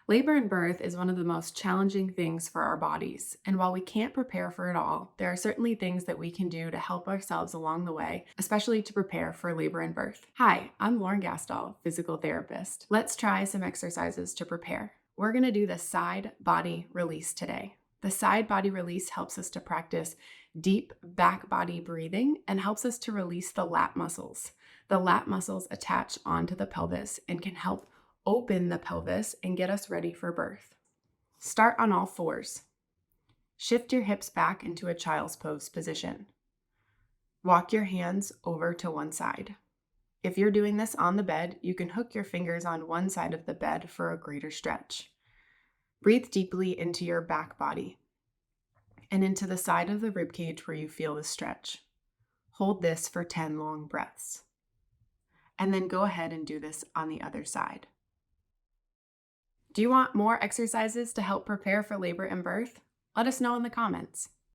Labor and birth is one of the most challenging things for our bodies, and while we can't prepare for it all, there are certainly things that we can do to help ourselves along the way, especially to prepare for labor and birth. Hi, I'm Lauren Gastall, physical therapist. Let's try some exercises to prepare. We're going to do the side body release today. The side body release helps us to practice deep back body breathing and helps us to release the lat muscles. The lat muscles attach onto the pelvis and can help open the pelvis and get us ready for birth. Start on all fours. Shift your hips back into a child's pose position. Walk your hands over to one side. If you're doing this on the bed, you can hook your fingers on one side of the bed for a greater stretch. Breathe deeply into your back body and into the side of the rib cage where you feel the stretch. Hold this for 10 long breaths. And then go ahead and do this on the other side. Do you want more exercises to help prepare for labor and birth? Let us know in the comments.